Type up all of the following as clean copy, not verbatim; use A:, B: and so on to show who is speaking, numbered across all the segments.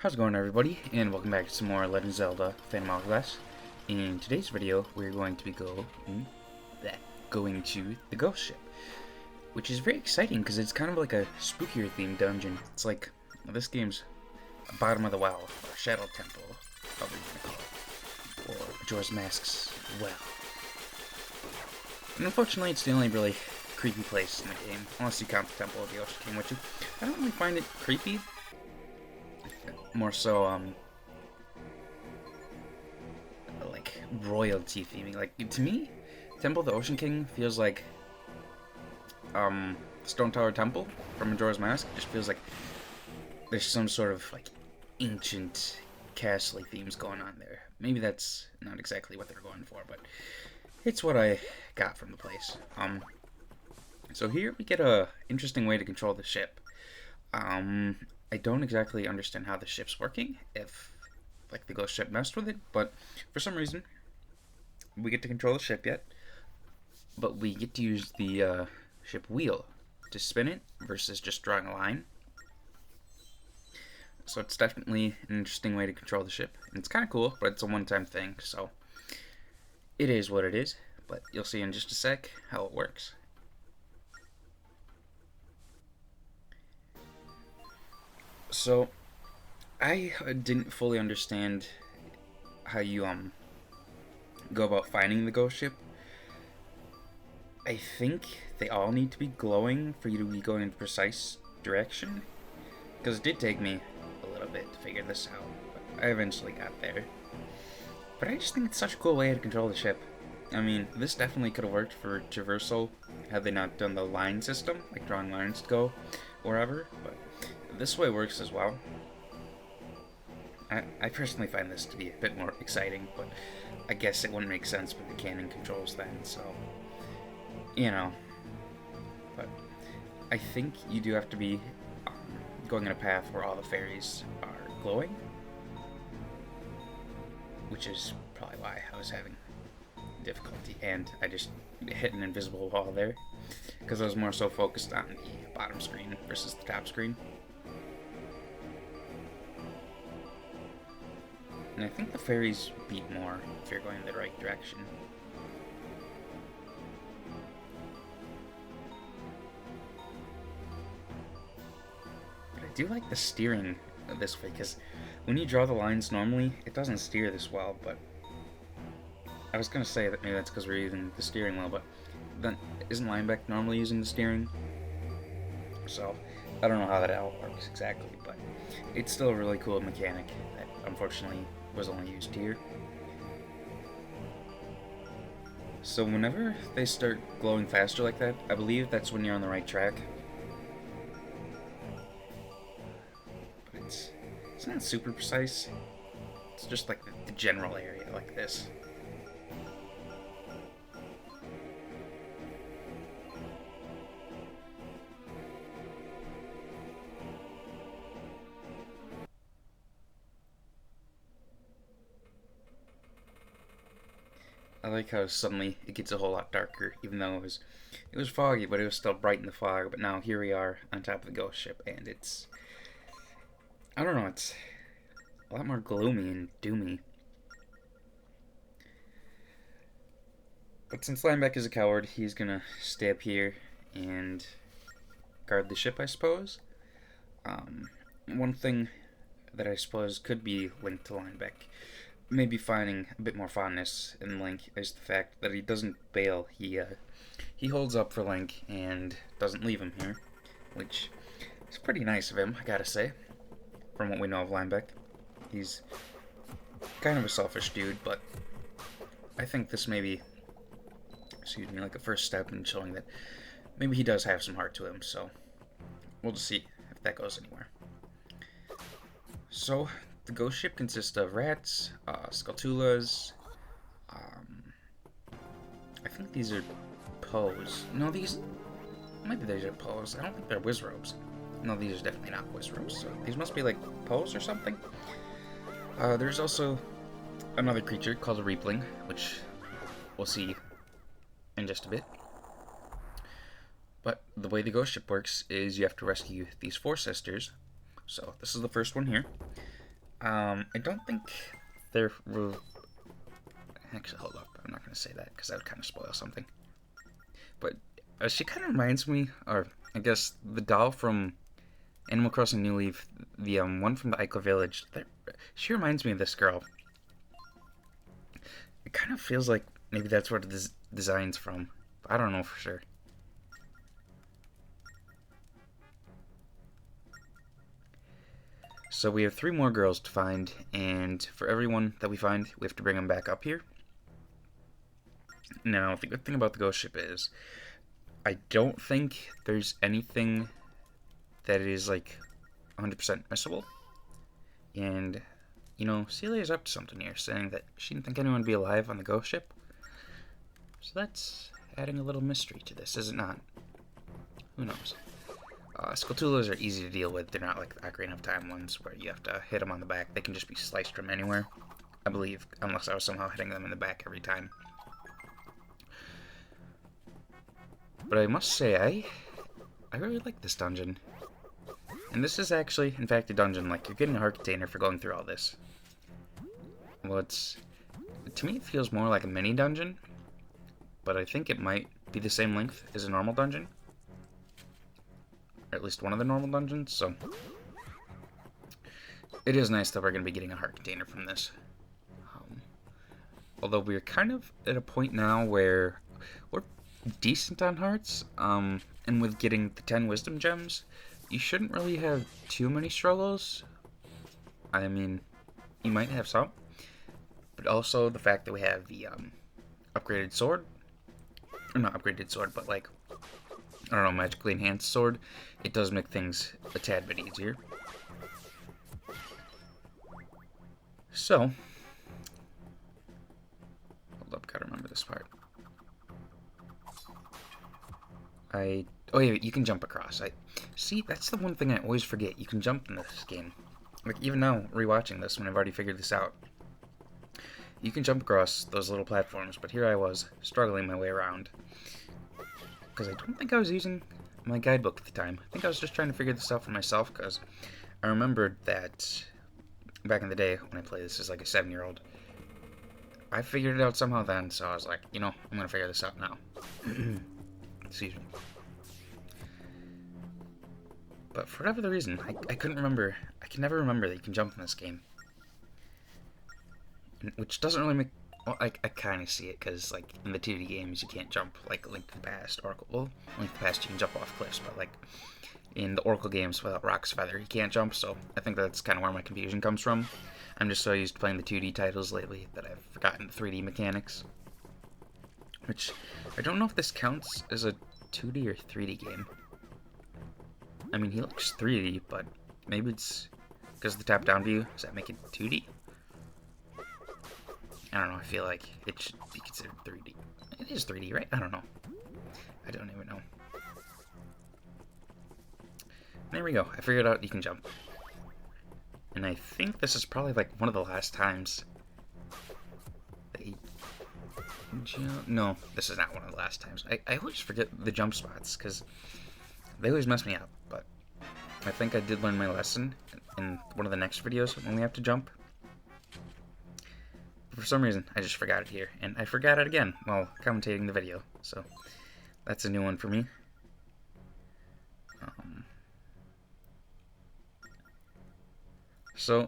A: How's it going, everybody, and welcome back to some more Legend of Zelda Phantom Hourglass. In today's video, we're going to be going to the ghost ship, which is very exciting because it's kind of like a spookier themed dungeon. It's like this game's bottom of the well, or shadow temple, however you want to call it, or Majora's Mask's well. And unfortunately, it's the only really creepy place in the game, unless you count the Temple of the Ocean King, which I don't really find it creepy. More so, like, royalty theming. Like, to me, Temple of the Ocean King feels like, Stone Tower Temple from Majora's Mask. It just feels like there's some sort of, like, ancient castle themes going on there. Maybe that's not exactly what they're going for, but it's what I got from the place. So here we get a interesting way to control the ship. I don't exactly understand how the ship's working, if, like, the ghost ship messed with it, but for some reason, we get to control the ship yet, but we get to use the ship wheel to spin it versus just drawing a line. So it's definitely an interesting way to control the ship, and it's kind of cool, but it's a one-time thing, so it is what it is, but you'll see in just a sec how it works. So, I didn't fully understand how you go about finding the ghost ship. I think they all need to be glowing for you to be going in a precise direction, because it did take me a little bit to figure this out, but I eventually got there. But I just think it's such a cool way to control the ship. I mean, this definitely could have worked for traversal had they not done the line system, like drawing lines to go wherever, but this way works as well. I personally find this to be a bit more exciting, but I guess it wouldn't make sense with the canon controls then, so, you know. But I think you do have to be going in a path where all the fairies are glowing, which is probably why I was having difficulty, and I just hit an invisible wall there, because I was more so focused on the bottom screen versus the top screen. And I think the fairies beat more if you're going in the right direction. But I do like the steering of this way, because when you draw the lines normally, it doesn't steer this well, but I was going to say that maybe that's because we're using the steering wheel, but then isn't Lineback normally using the steering? So, I don't know how that all works exactly, but it's still a really cool mechanic that unfortunately was only used here. So whenever they start glowing faster like that, I believe that's when you're on the right track. But it's not super precise. It's just like the general area like this. I like how suddenly it gets a whole lot darker, even though it was foggy, but it was still bright in the fog. But now here we are on top of the ghost ship, and it's, I don't know, it's a lot more gloomy and doomy. But since Lineback is a coward, he's gonna stay up here and guard the ship, I suppose. One thing that I suppose could be linked to Lineback, maybe finding a bit more fondness in Link, is the fact that he doesn't bail. He holds up for Link and doesn't leave him here, which is pretty nice of him, I gotta say, from what we know of Lineback. He's kind of a selfish dude, but I think this may be, like a first step in showing that maybe he does have some heart to him, so we'll just see if that goes anywhere. So, the ghost ship consists of rats, Skulltulas, I think these are Poes. No, maybe these are Poes. I don't think they're Wizrobes. No, these are definitely not Wizrobes. So these must be like Poes or something. There's also another creature called a Reapling, which we'll see in just a bit. But the way the ghost ship works is you have to rescue these four sisters. So this is the first one here. I don't think there were... Actually, hold up. I'm not going to say that because that would kind of spoil something. But she kind of reminds me, or I guess the doll from Animal Crossing New Leaf, the one from the Ico Village, she reminds me of this girl. It kind of feels like maybe that's where the design's from. I don't know for sure. So we have 3 more girls to find, and for everyone that we find, we have to bring them back up here. Now, the good thing about the ghost ship is, I don't think there's anything that is, like, 100% missable. And, you know, Celia's up to something here, saying that she didn't think anyone would be alive on the ghost ship. So that's adding a little mystery to this, is it not? Who knows? Skulltulas are easy to deal with. They're not like the Ocarina of Time ones where you have to hit them on the back. They can just be sliced from anywhere, I believe, unless I was somehow hitting them in the back every time. But I must say, I really like this dungeon. And this is actually, in fact, a dungeon. Like, you're getting a heart container for going through all this. Well, to me, it feels more like a mini dungeon. But I think it might be the same length as a normal dungeon. Or at least one of the normal dungeons, so... It is nice that we're going to be getting a heart container from this. Although we're kind of at a point now where we're decent on hearts, and with getting the 10 wisdom gems, you shouldn't really have too many struggles. I mean, you might have some, but also the fact that we have the upgraded sword, or not upgraded sword, but like, I don't know, magically enhanced sword, it does make things a tad bit easier. So, hold up, gotta remember this part. Oh yeah, you can jump across. See, that's the one thing I always forget. You can jump in this game. Like, even now, rewatching this, when I've already figured this out. You can jump across those little platforms, but here I was, struggling my way around. Because I don't think I was using my guidebook at the time. I think I was just trying to figure this out for myself, because I remembered that back in the day, when I played this as like a 7-year-old, I figured it out somehow then, so I was like, you know, I'm going to figure this out now. Excuse me. But for whatever the reason, I couldn't remember. I can never remember that you can jump in this game. Which doesn't really make... Well, I kind of see it, because, like, in the 2D games, you can't jump, like, Link to the Past, Oracle... Well, Link to the Past, you can jump off cliffs, but, like, in the Oracle games without Rock's Feather, you can't jump, so I think that's kind of where my confusion comes from. I'm just so used to playing the 2D titles lately that I've forgotten the 3D mechanics. Which, I don't know if this counts as a 2D or 3D game. I mean, he looks 3D, but maybe it's because of the top-down view. Does that make it 2D? I don't know, I feel like it should be considered 3D. It is 3D, right? I don't know. I don't even know. There we go. I figured out you can jump. And I think this is probably like one of the last times that he jump. No, this is not one of the last times. I always forget the jump spots because they always mess me up. But I think I did learn my lesson in one of the next videos when we have to jump. But for some reason, I just forgot it here. And I forgot it again while commentating the video. So that's a new one for me. So,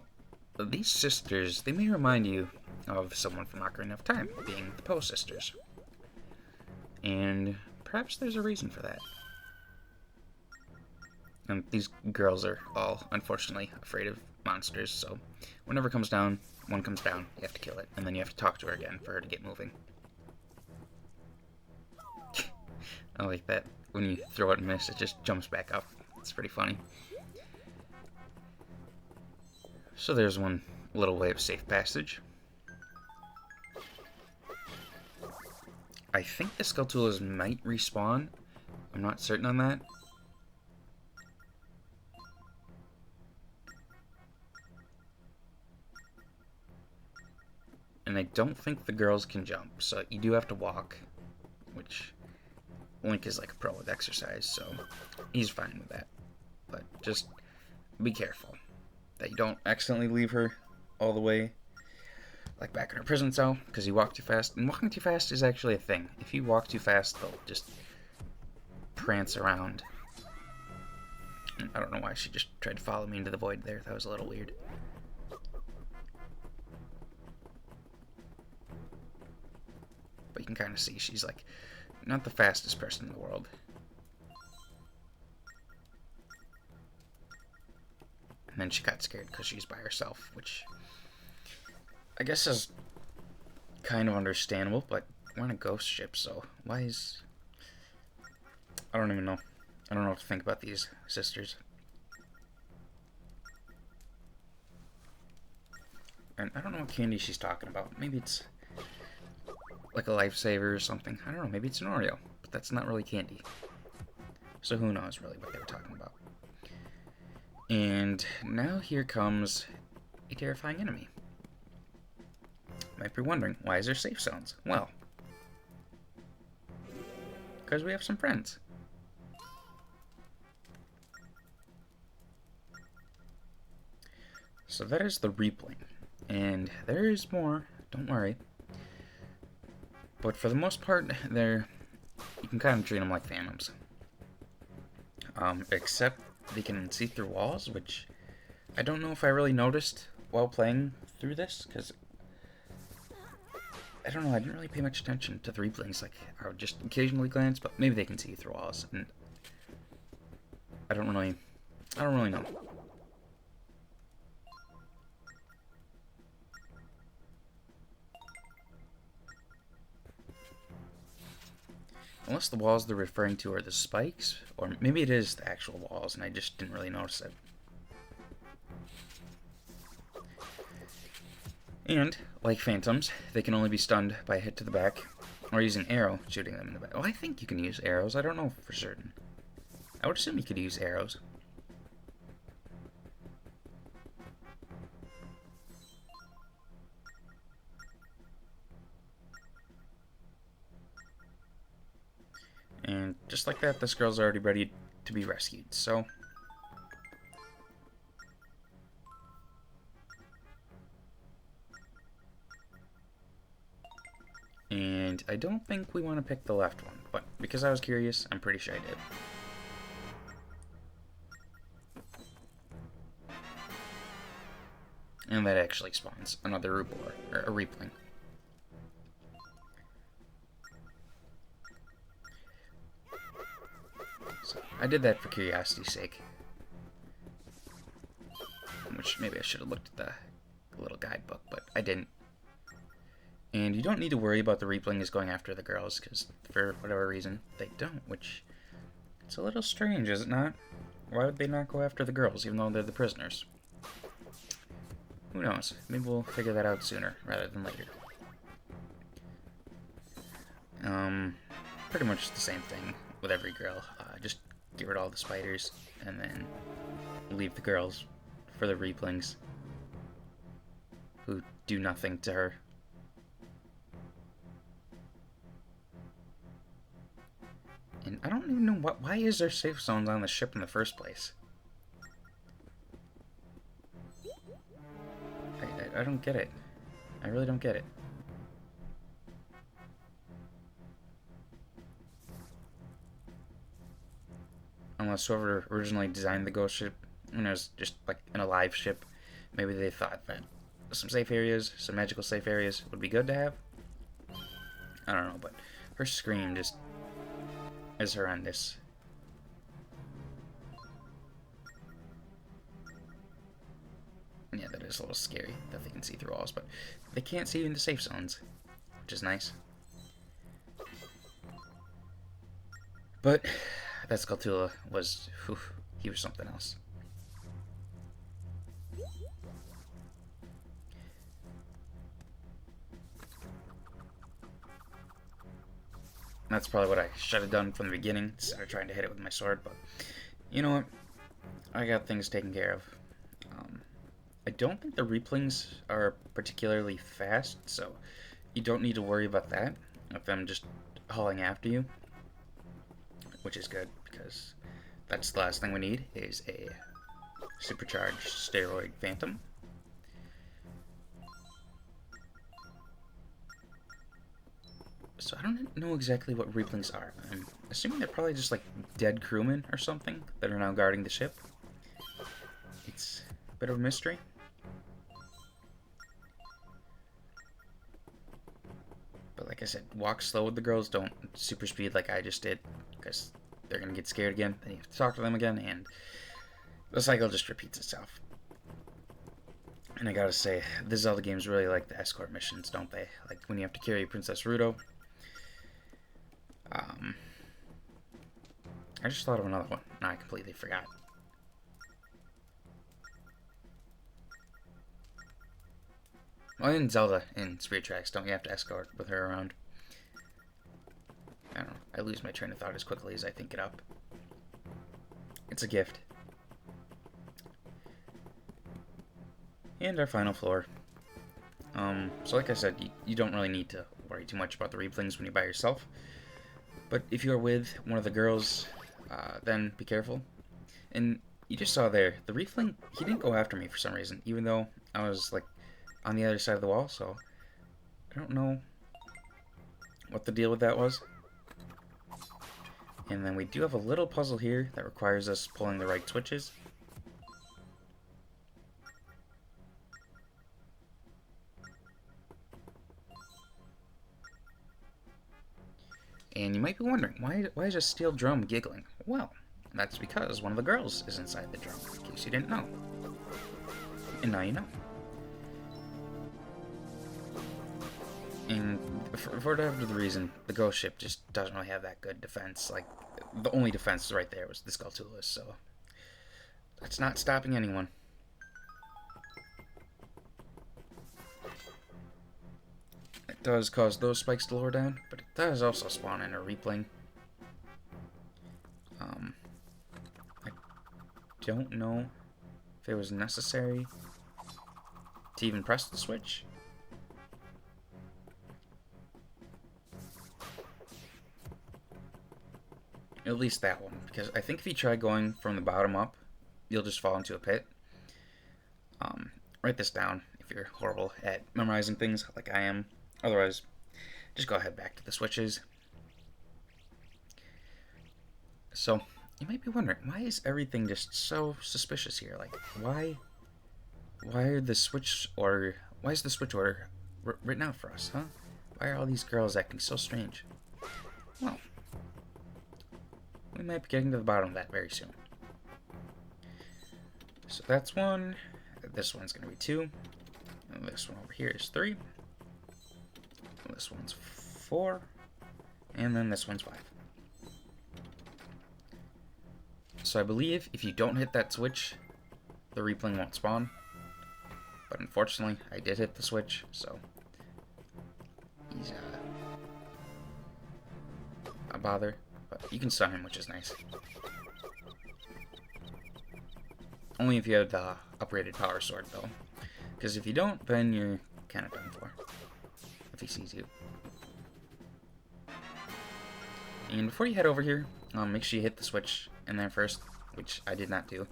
A: these sisters, they may remind you of someone from Ocarina of Time, being the Poe sisters. And perhaps there's a reason for that. And these girls are all, unfortunately, afraid of monsters, so whenever it comes down, one comes down, you have to kill it, and then you have to talk to her again for her to get moving. I like that. When you throw it and miss, it just jumps back up. It's pretty funny. So there's one little way of safe passage. I think the Skulltulas might respawn. I'm not certain on that. And I don't think the girls can jump, so you do have to walk, which Link is like a pro with exercise, so he's fine with that. But just be careful that you don't accidentally leave her all the way like back in her prison cell because you walk too fast. And walking too fast is actually a thing. If you walk too fast, they'll just prance around. And I don't know why she just tried to follow me into the void there. That was a little weird. But you can kind of see she's like not the fastest person in the world. And then she got scared because she's by herself, which I guess is kind of understandable, but we're on a ghost ship, so why is... I don't even know. I don't know what to think about these sisters. And I don't know what candy she's talking about. Maybe it's like a lifesaver or something. I don't know. Maybe it's an Oreo, but that's not really candy. So who knows really what they were talking about. And now here comes a terrifying enemy. Might be wondering, why is there safe zones? Well, because we have some friends. So that is the replay. And there is more, don't worry. But for the most part, you can kind of treat them like phantoms. Except they can see through walls, which I don't know if I really noticed while playing through this, because I don't know, I didn't really pay much attention to the replays. Like, I would just occasionally glance, but maybe they can see through walls, and I don't really know. Unless the walls they're referring to are the spikes, or maybe it is the actual walls and I just didn't really notice it. And, like phantoms, they can only be stunned by a hit to the back, or using arrow, shooting them in the back. Well, I think you can use arrows, I don't know for certain. I would assume you could use arrows. And just like that, this girl's already ready to be rescued, so... And I don't think we want to pick the left one, but because I was curious, I'm pretty sure I did. And that actually spawns another Rupor, or a Reapling. So I did that for curiosity's sake. Which maybe I should have looked at the little guidebook, but I didn't. And you don't need to worry about the Reapling going after the girls, because for whatever reason, they don't, which... It's a little strange, is it not? Why would they not go after the girls, even though they're the prisoners? Who knows? Maybe we'll figure that out sooner, rather than later. Pretty much the same thing with every girl. Just get rid of all the spiders, and then leave the girls for the Reaplings, who do nothing to her. And I don't even know why is there safe zones on the ship in the first place? I don't get it. I really don't get it. Unless whoever originally designed the ghost ship, and it was just like an alive ship, maybe they thought that some safe areas, some magical safe areas would be good to have. I don't know, but her scream just is horrendous. And yeah, that is a little scary that they can see through walls, but they can't see in the safe zones, which is nice. But that Skulltula was, whew, he was something else. That's probably what I should have done from the beginning, instead of trying to hit it with my sword, but you know what? I got things taken care of. I don't think the Reaplings are particularly fast, so you don't need to worry about that, of them just hauling after you, which is good, because that's the last thing we need, is a supercharged steroid phantom. So I don't know exactly what replings are. I'm assuming they're probably just like dead crewmen or something that are now guarding the ship. It's a bit of a mystery. But like I said, walk slow with the girls. Don't super speed like I just did, because they're going to get scared again. Then you have to talk to them again, and the cycle just repeats itself. And I gotta say, the Zelda games really like the escort missions, don't they? Like when you have to carry Princess Ruto. I just thought of another one. No, I completely forgot. Well, in Zelda, in Spirit Tracks, don't you have to escort with her around? I don't know. I lose my train of thought as quickly as I think it up. It's a gift. And our final floor. So like I said, you don't really need to worry too much about the replings when you're by yourself. But if you're with one of the girls, then be careful. And you just saw there, the refling, he didn't go after me for some reason, even though I was like on the other side of the wall, so I don't know what the deal with that was. And then we do have a little puzzle here that requires us pulling the right switches. And you might be wondering, why is a steel drum giggling? Well, that's because one of the girls is inside the drum, in case you didn't know. And now you know. And for whatever the reason, the ghost ship just doesn't really have that good defense. Like, the only defense right there was the Skulltulus, so that's not stopping anyone. It does cause those spikes to lower down, but it does also spawn in a repling. I don't know if it was necessary to even press the switch. At least that one, because I think if you try going from the bottom up, you'll just fall into a pit. Write this down if you're horrible at memorizing things like I am. Otherwise, just go ahead back to the switches. So, you might be wondering, why is everything just so suspicious here? Like, why is the switch order written out for us, huh? Why are all these girls acting so strange? Well, we might be getting to the bottom of that very soon. So that's one. This one's going to be 2. And this one over here is 3. This one's 4. And then this one's 5. So I believe if you don't hit that switch, the repling won't spawn. But unfortunately, I did hit the switch, so he's a bother. But you can stun him, which is nice. Only if you have the upgraded power sword, though. Because if you don't, then you're kind of done for. If he sees you. And before you head over here, make sure you hit the switch in there first, which I did not do.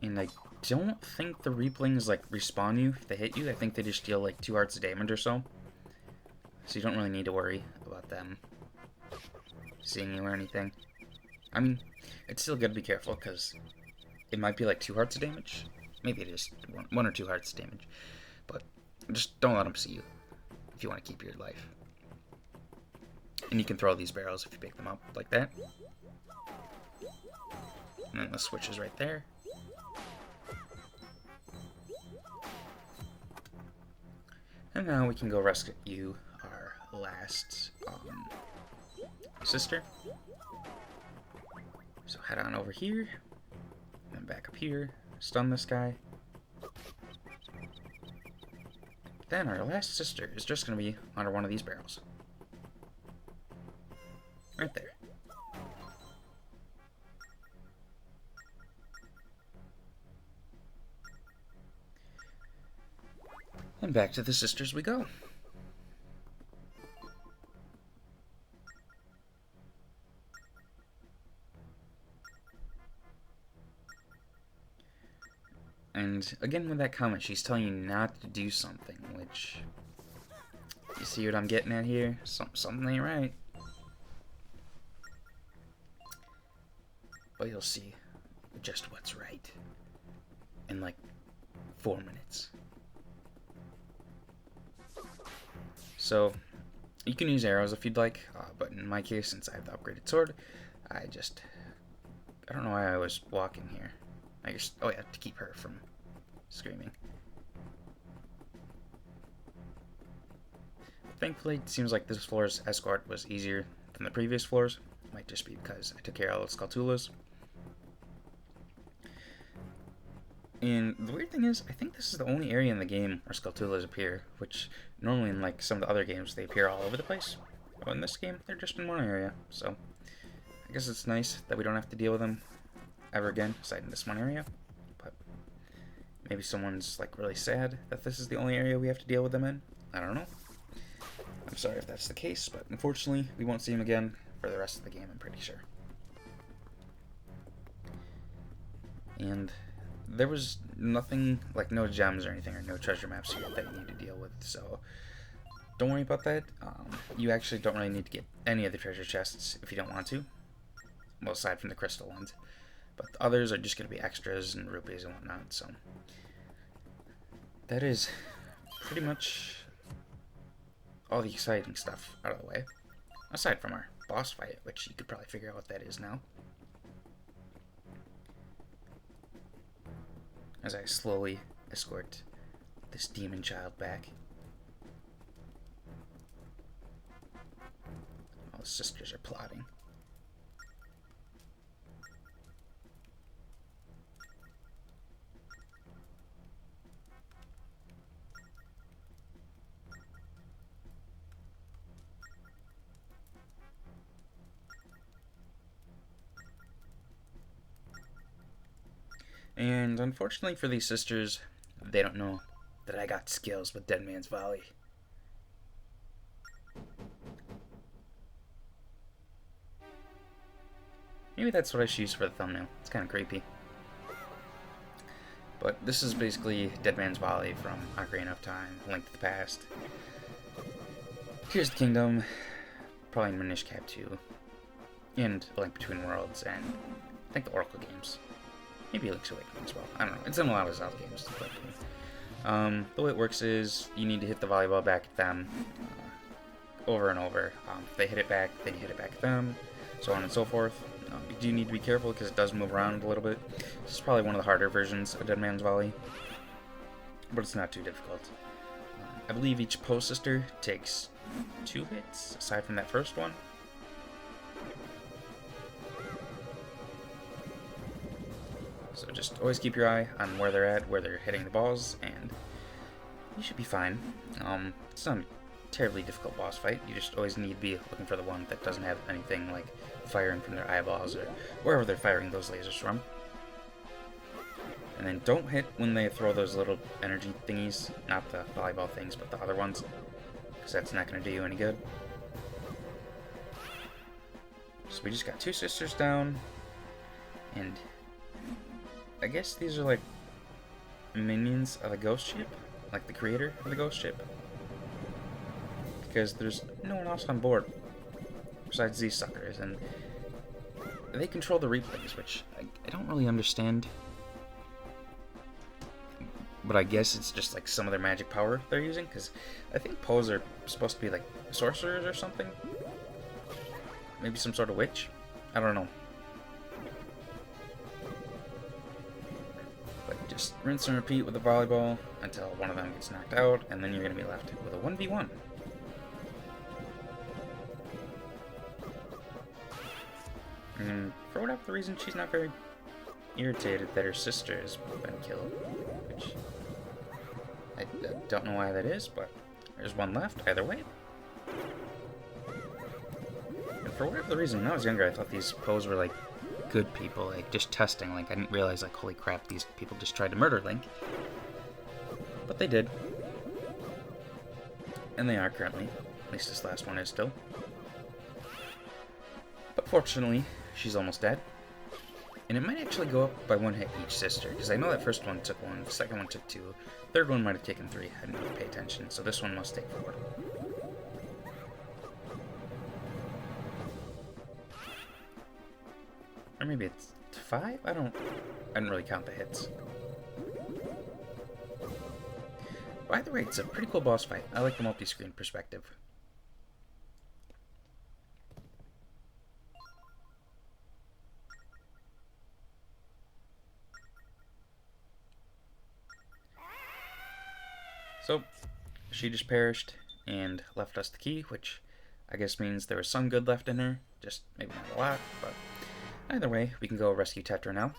A: And I don't think the replings like respawn you if they hit you. I think they just deal like 2 hearts of damage or so. So you don't really need to worry about them seeing you or anything. I mean, it's still good to be careful because it might be like 2 hearts of damage. Maybe it is 1 or 2 hearts of damage. But just don't let them see you if you want to keep your life. And you can throw these barrels if you pick them up like that. And then the switch is right there. And now we can go rescue our last sister. So head on over here, then back up here, stun this guy. Then our last sister is just going to be under one of these barrels. Right there. And back to the sisters we go. And again with that comment, she's telling you not to do something, which... You see what I'm getting at here? Something ain't right. But you'll see just what's right in like 4 minutes. So, you can use arrows if you'd like, but in my case, since I have the upgraded sword, I don't know why I was walking here. I guess, oh yeah, to keep her from screaming. Thankfully, it seems like this floor's escort was easier than the previous floors. Might just be because I took care of all the Skulltulas. And the weird thing is, I think this is the only area in the game where Skulltulas appear, which normally in like some of the other games they appear all over the place. But in this game, they're just in one area, so I guess it's nice that we don't have to deal with them ever again, aside in this one area. But maybe someone's like really sad that this is the only area we have to deal with them in. I don't know. I'm sorry if that's the case, but unfortunately, we won't see him again for the rest of the game, I'm pretty sure. And there was nothing, like no gems or anything, or no treasure maps here that you need to deal with, so don't worry about that. You actually don't really need to get any of the treasure chests if you don't want to. Well, aside from the crystal ones. But the others are just going to be extras and rupees and whatnot, so that is pretty much all the exciting stuff out of the way, aside from our boss fight, which you could probably figure out what that is now. As I slowly escort this demon child back. All the sisters are plotting. And unfortunately for these sisters, they don't know that I got skills with Dead Man's Volley. Maybe that's what I should use for the thumbnail. It's kind of creepy. But this is basically Dead Man's Volley from Ocarina of Time, Link to the Past. Here's the Kingdom, probably Minish Cap 2, and A Link Between Worlds, and I think the Oracle games. Maybe Link's Awakening as well. I don't know. It's in a lot of Zelda games. The way it works is you need to hit the volleyball back at them over and over. If they hit it back, then you hit it back at them, so on and so forth. You do need to be careful because it does move around a little bit. This is probably one of the harder versions of Dead Man's Volley, but it's not too difficult. I believe each post sister takes 2 hits, aside from that first one. So just always keep your eye on where they're at, where they're hitting the balls, and you should be fine. It's not a terribly difficult boss fight. You just always need to be looking for the one that doesn't have anything like firing from their eyeballs or wherever they're firing those lasers from. And then don't hit when they throw those little energy thingies, not the volleyball things, but the other ones, because that's not going to do you any good. So we just got 2 sisters down, and I guess these are like minions of the ghost ship, like the creator of the ghost ship, because there's no one else on board besides these suckers, and they control the replays, which I don't really understand, but I guess it's just like some of their magic power they're using, because I think Poes are supposed to be like sorcerers or something, maybe some sort of witch, I don't know. Just rinse and repeat with the volleyball until one of them gets knocked out, and then you're going to be left with a 1v1. And for whatever reason, she's not very irritated that her sister has been killed, which I don't know why that is, but there's one left either way. And for whatever reason, when I was younger, I thought these Poes were like good people, like just testing. Like I didn't realize, like, holy crap, these people just tried to murder Link. But they did. And they are currently. At least this last one is still. But fortunately, she's almost dead. And it might actually go up by one hit each sister, because I know that first one took one, the second one took two, third one might have taken three. I didn't really pay attention, so this one must take four. Or maybe it's five? I didn't really count the hits. By the way, it's a pretty cool boss fight. I like the multi-screen perspective. So, she just perished and left us the key, which I guess means there was some good left in her. Just maybe not a lot, but either way, we can go rescue Tetra now.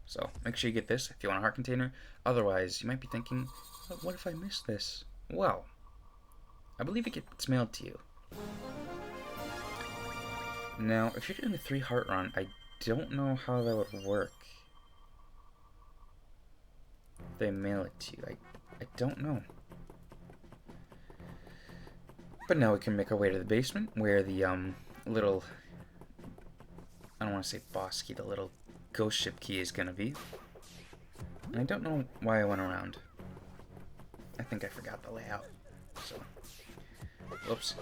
A: So, make sure you get this if you want a heart container. Otherwise, you might be thinking, oh, what if I miss this? Well, I believe it gets mailed to you. Now, if you're doing a 3 heart run, I don't know how that would work. If they mail it to you, I don't know. But now we can make our way to the basement, where the little, I don't want to say boss key, the little ghost ship key is gonna be. And I don't know why I went around. I think I forgot the layout. So, whoops.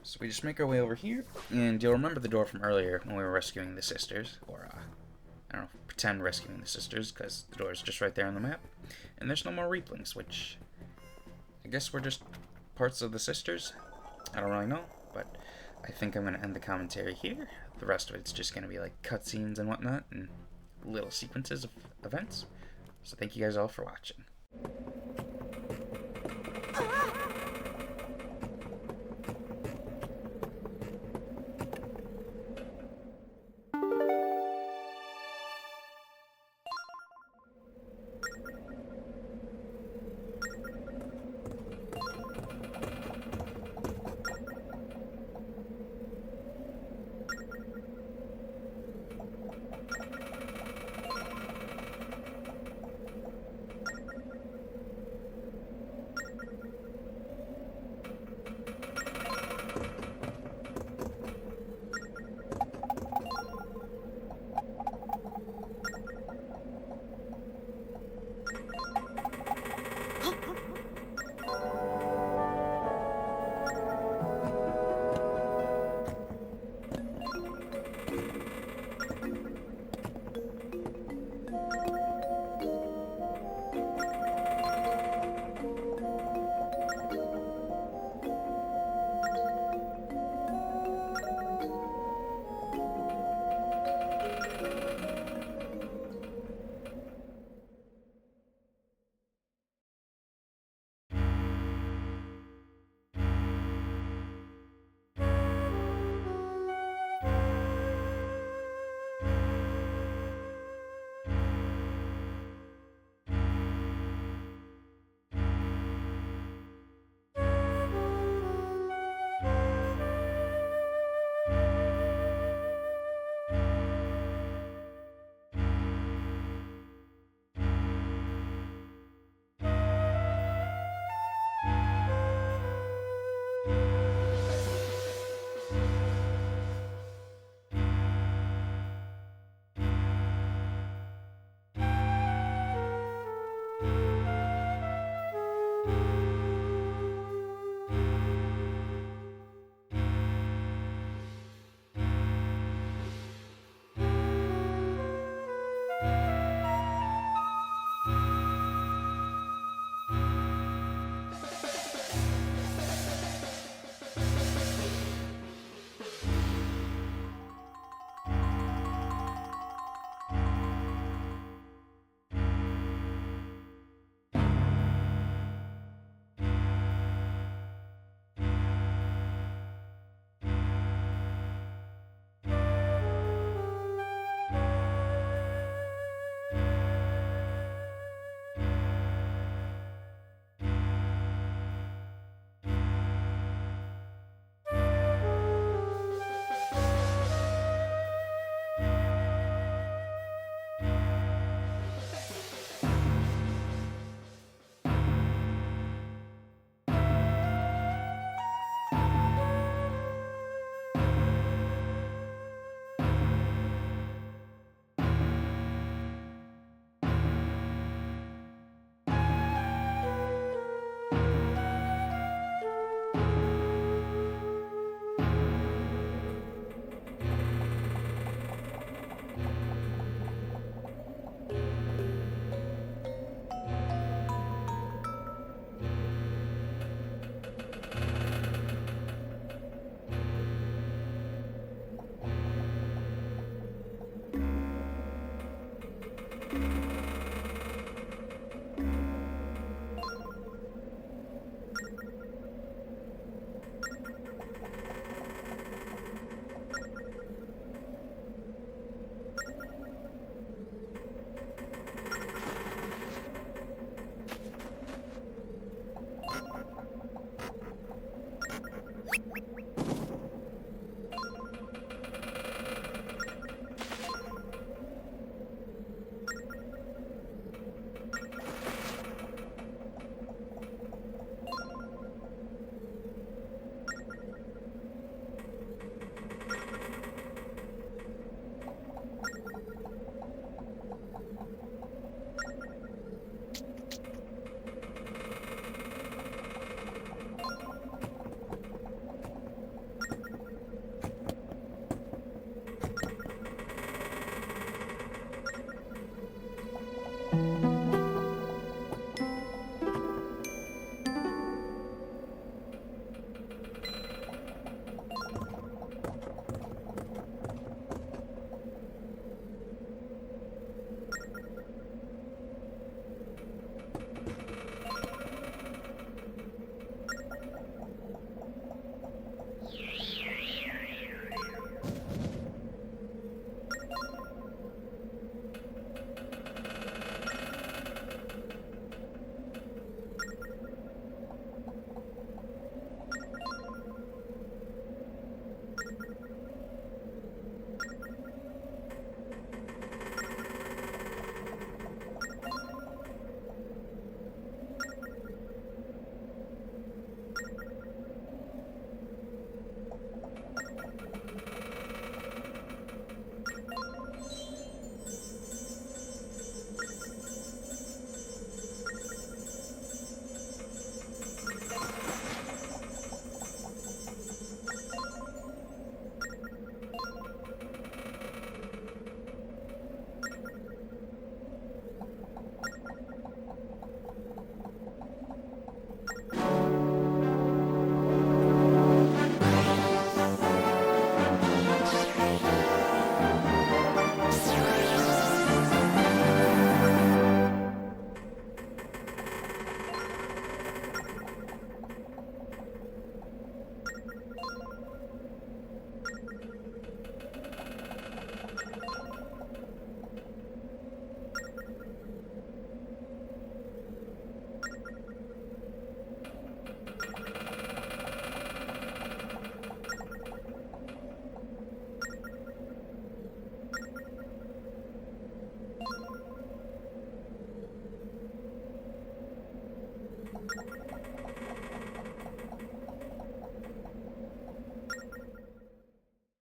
A: So we just make our way over here, and you'll remember the door from earlier when we were rescuing the sisters, or I don't know, pretend rescuing the sisters, because the door is just right there on the map. And there's no more reaplinks, which I guess we're just parts of the sisters. I don't really know, but I think I'm going to end the commentary here. The rest of it's just going to be like cutscenes and whatnot, and little sequences of events. So thank you guys all for watching.